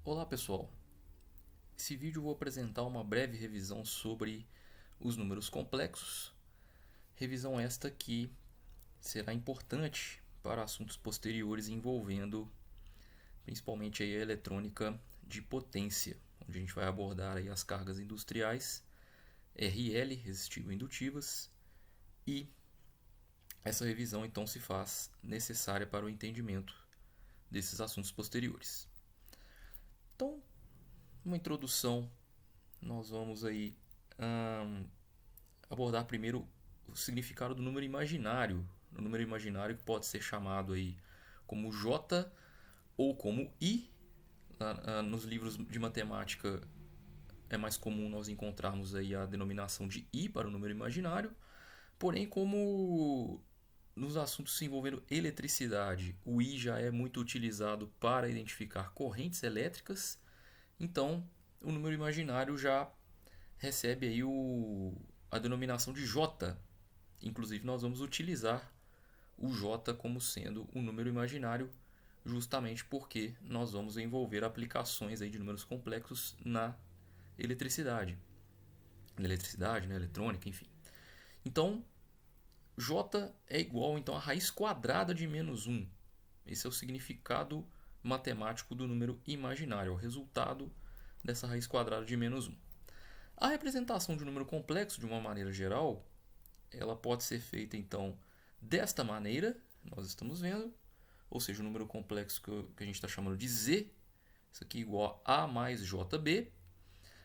Olá pessoal, nesse vídeo eu vou apresentar uma breve revisão sobre os números complexos, revisão esta que será importante para assuntos posteriores envolvendo principalmente a eletrônica de potência, onde a gente vai abordar aí as cargas industriais, RL, resistivo-indutivas, e essa revisão então se faz necessária para o entendimento desses assuntos posteriores. Então, uma introdução, nós vamos aí abordar primeiro o significado do número imaginário. O número imaginário que pode ser chamado aí como J ou como I. Nos livros de matemática é mais comum nós encontrarmos aí a denominação de I para o número imaginário. Porém, como nos assuntos envolvendo eletricidade, o I já é muito utilizado para identificar correntes elétricas, então o número imaginário já recebe aí a denominação de J. Inclusive nós vamos utilizar o J como sendo um número imaginário, justamente porque nós vamos envolver aplicações aí de números complexos na eletricidade. Na eletricidade, na eletrônica, enfim. Então, J é igual então a raiz quadrada de menos 1. Esse é o significado matemático do número imaginário, é o resultado dessa raiz quadrada de menos 1. A representação de um número complexo, de uma maneira geral, ela pode ser feita então desta maneira, nós estamos vendo, ou seja, o número complexo que a gente está chamando de Z, isso aqui é igual a A mais JB,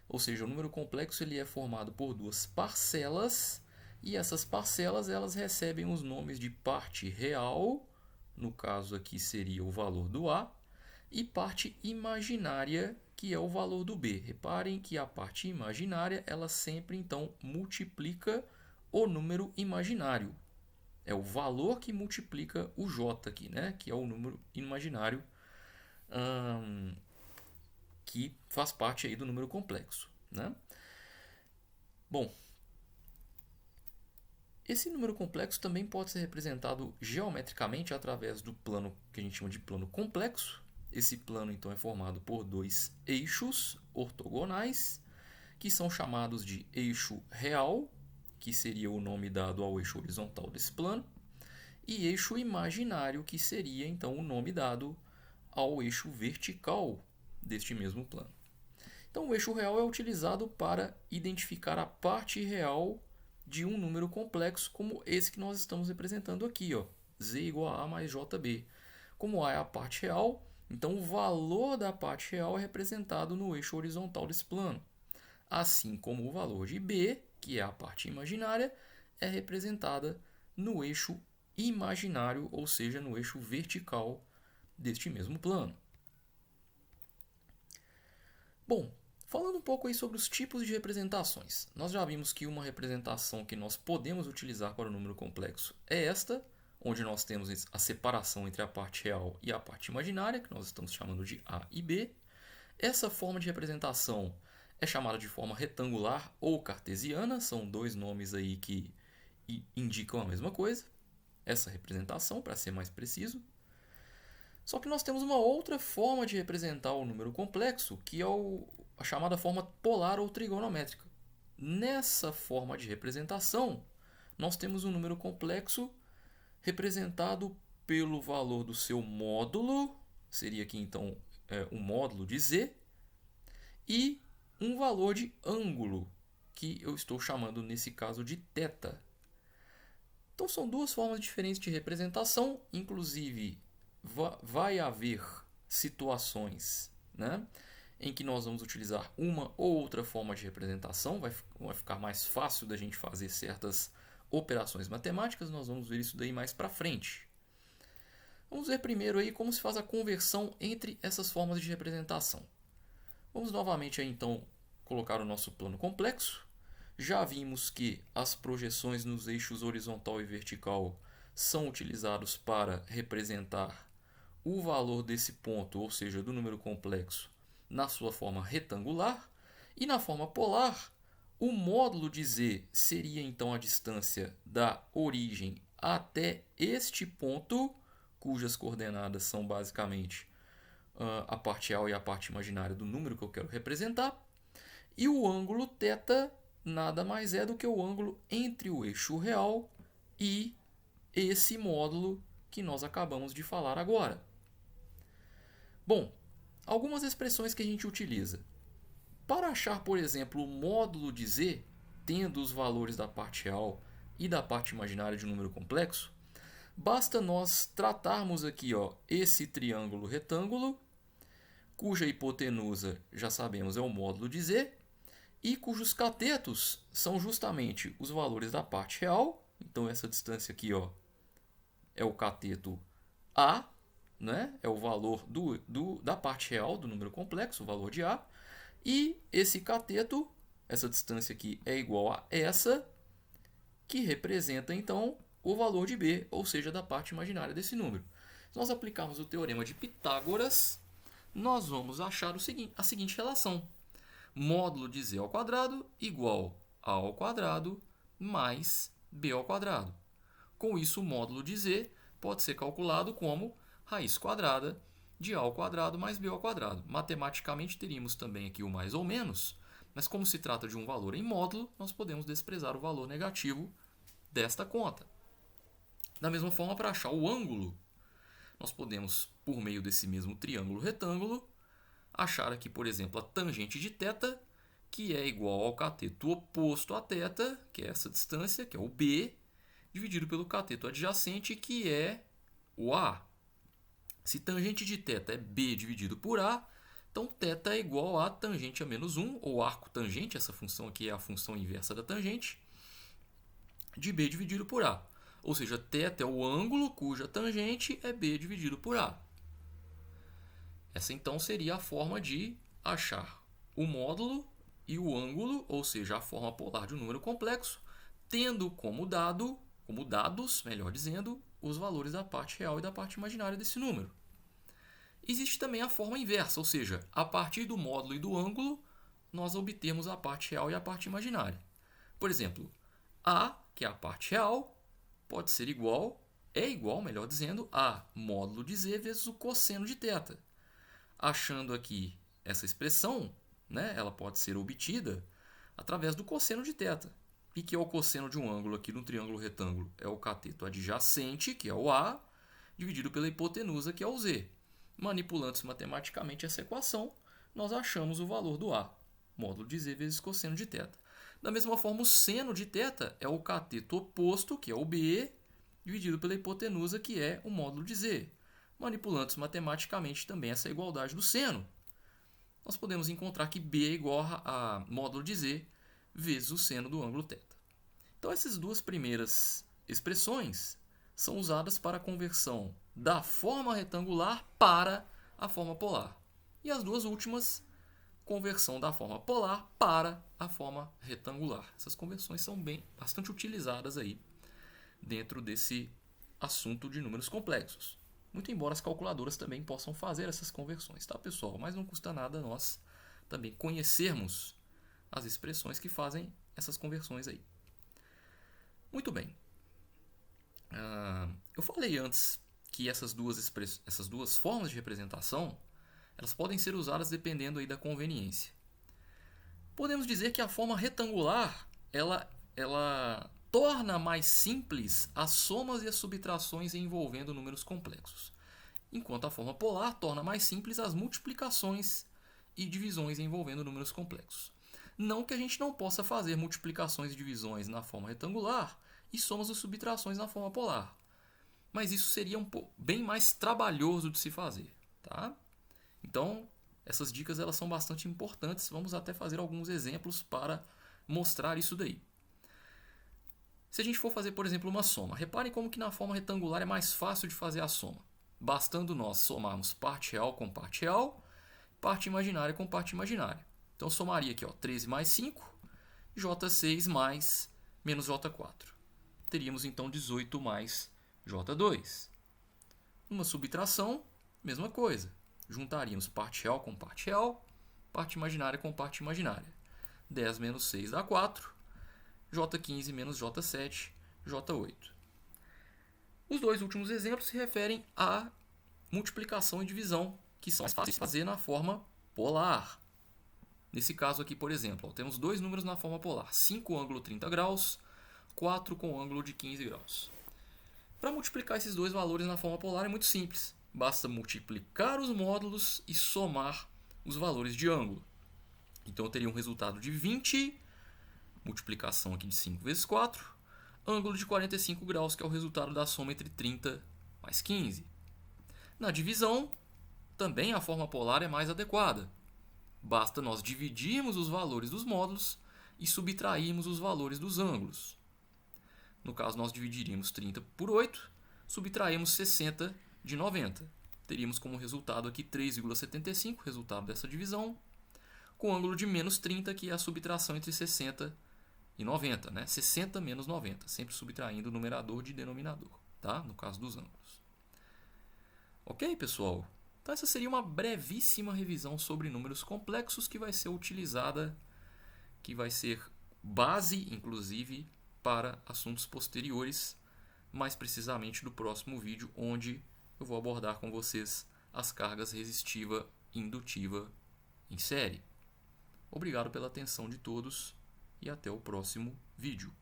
ou seja, o número complexo ele é formado por duas parcelas, e essas parcelas elas recebem os nomes de parte real, no caso aqui seria o valor do A, e parte imaginária, que é o valor do B. Reparem que a parte imaginária ela sempre então multiplica o número imaginário. É o valor que multiplica o J aqui, né? Que é o número imaginário que faz parte aí do número complexo, né? Bom, esse número complexo também pode ser representado geometricamente através do plano que a gente chama de plano complexo. Esse plano então é formado por dois eixos ortogonais, que são chamados de eixo real, que seria o nome dado ao eixo horizontal desse plano, e eixo imaginário, que seria então o nome dado ao eixo vertical deste mesmo plano. Então, o eixo real é utilizado para identificar a parte real de um número complexo, como esse que nós estamos representando aqui, ó, Z igual a A mais JB. Como A é a parte real, então o valor da parte real é representado no eixo horizontal desse plano. Assim como o valor de B, que é a parte imaginária, é representada no eixo imaginário, ou seja, no eixo vertical deste mesmo plano. Bom, falando um pouco aí sobre os tipos de representações. Nós já vimos que uma representação que nós podemos utilizar para o número complexo é esta, onde nós temos a separação entre a parte real e a parte imaginária, que nós estamos chamando de A e B. Essa forma de representação é chamada de forma retangular ou cartesiana, são dois nomes aí que indicam a mesma coisa, essa representação, para ser mais preciso. Só que nós temos uma outra forma de representar o número complexo, que é a chamada forma polar ou trigonométrica. Nessa forma de representação, nós temos um número complexo representado pelo valor do seu módulo, seria aqui então um módulo de z, e um valor de ângulo, que eu estou chamando nesse caso de θ. Então são duas formas diferentes de representação, inclusive vai haver situações, né, em que nós vamos utilizar uma ou outra forma de representação, vai ficar mais fácil da gente fazer certas operações matemáticas, nós vamos ver isso daí mais para frente. Vamos ver primeiro aí como se faz a conversão entre essas formas de representação. Vamos novamente aí, então colocar o nosso plano complexo. Já vimos que as projeções nos eixos horizontal e vertical são utilizados para representar o valor desse ponto, ou seja, do número complexo, na sua forma retangular. E na forma polar, o módulo de z seria então a distância da origem até este ponto, cujas coordenadas são basicamente a parte real e a parte imaginária do número que eu quero representar. E o ângulo θ nada mais é do que o ângulo entre o eixo real e esse módulo que nós acabamos de falar agora. Bom, algumas expressões que a gente utiliza. Para achar, por exemplo, o módulo de z, tendo os valores da parte real e da parte imaginária de um número complexo, basta nós tratarmos aqui esse triângulo retângulo, cuja hipotenusa, já sabemos, é o módulo de z, e cujos catetos são justamente os valores da parte real. Então, essa distância aqui é o cateto A, né? É o valor da parte real do número complexo, o valor de A. E esse cateto, essa distância aqui, é igual a essa, que representa, então, o valor de B, ou seja, da parte imaginária desse número. Se nós aplicarmos o teorema de Pitágoras, nós vamos achar a seguinte relação. Módulo de z ao quadrado igual a ao quadrado mais b ao quadrado. Com isso, o módulo de z pode ser calculado como raiz quadrada de a ao quadrado mais b ao quadrado. Matematicamente, teríamos também aqui o mais ou menos, mas como se trata de um valor em módulo, nós podemos desprezar o valor negativo desta conta. Da mesma forma, para achar o ângulo, nós podemos, por meio desse mesmo triângulo retângulo, achar aqui, por exemplo, a tangente de θ, que é igual ao cateto oposto a θ, que é essa distância, que é o B, dividido pelo cateto adjacente, que é o A. Se tangente de θ é B dividido por A, então θ é igual a tangente a menos 1, ou arco tangente, essa função aqui é a função inversa da tangente, de B dividido por A. Ou seja, θ é o ângulo cuja tangente é B dividido por A. Essa então seria a forma de achar o módulo e o ângulo, ou seja, a forma polar de um número complexo, tendo como dados, melhor dizendo, os valores da parte real e da parte imaginária desse número. Existe também a forma inversa, ou seja, a partir do módulo e do ângulo, nós obtemos a parte real e a parte imaginária. Por exemplo, A, que é a parte real, pode ser igual, melhor dizendo, a módulo de z vezes o cosseno de θ. Achando aqui essa expressão, né, ela pode ser obtida através do cosseno de θ. E que é o cosseno de um ângulo aqui no triângulo retângulo? É o cateto adjacente, que é o A, dividido pela hipotenusa, que é o Z. Manipulando-se matematicamente essa equação, nós achamos o valor do A, módulo de Z vezes cosseno de θ. Da mesma forma, o seno de θ é o cateto oposto, que é o B, dividido pela hipotenusa, que é o módulo de Z. Manipulando-se matematicamente também essa igualdade do seno, nós podemos encontrar que B é igual a módulo de Z vezes o seno do ângulo θ. Então, essas duas primeiras expressões são usadas para a conversão da forma retangular para a forma polar. E as duas últimas, conversão da forma polar para a forma retangular. Essas conversões são bastante utilizadas aí dentro desse assunto de números complexos. Muito embora as calculadoras também possam fazer essas conversões, tá, pessoal? Mas não custa nada nós também conhecermos as expressões que fazem essas conversões aí. Muito bem. Eu falei antes que essas duas formas de representação, elas podem ser usadas dependendo aí da conveniência. Podemos dizer que a forma retangular, ela torna mais simples as somas e as subtrações envolvendo números complexos, enquanto a forma polar torna mais simples as multiplicações e divisões envolvendo números complexos. Não que a gente não possa fazer multiplicações e divisões na forma retangular e somas e subtrações na forma polar, mas isso seria bem mais trabalhoso de se fazer, tá? Então, essas dicas elas são bastante importantes. Vamos até fazer alguns exemplos para mostrar isso daí. Se a gente for fazer, por exemplo, uma soma, reparem como que na forma retangular é mais fácil de fazer a soma. Bastando nós somarmos parte real com parte real, parte imaginária com parte imaginária. Então, eu somaria aqui, 13 mais 5, J6 mais menos J4. Teríamos, então, 18 mais J2. Uma subtração, mesma coisa. Juntaríamos parte real com parte real, parte imaginária com parte imaginária. 10 menos 6 dá 4. J15 menos J7, J8. Os dois últimos exemplos se referem à multiplicação e divisão que são mais fáceis de fazer na forma polar. Nesse caso aqui, por exemplo, ó, temos dois números na forma polar. 5 ângulo 30 graus, 4 com ângulo de 15 graus. Para multiplicar esses dois valores na forma polar é muito simples. Basta multiplicar os módulos e somar os valores de ângulo. Então eu teria um resultado de 20, multiplicação aqui de 5 vezes 4, ângulo de 45 graus, que é o resultado da soma entre 30 mais 15. Na divisão, também a forma polar é mais adequada. Basta nós dividirmos os valores dos módulos e subtrairmos os valores dos ângulos. No caso, nós dividiríamos 30 por 8, subtraímos 60 de 90. Teríamos como resultado aqui 3,75, resultado dessa divisão, com ângulo de menos 30, que é a subtração entre 60 e 90. Né? 60 menos 90, sempre subtraindo o numerador de denominador, tá? No caso dos ângulos. Ok, pessoal? Então essa seria uma brevíssima revisão sobre números complexos que vai ser utilizada, que vai ser base, inclusive, para assuntos posteriores, mais precisamente do próximo vídeo, onde eu vou abordar com vocês as cargas resistiva e indutiva em série. Obrigado pela atenção de todos e até o próximo vídeo.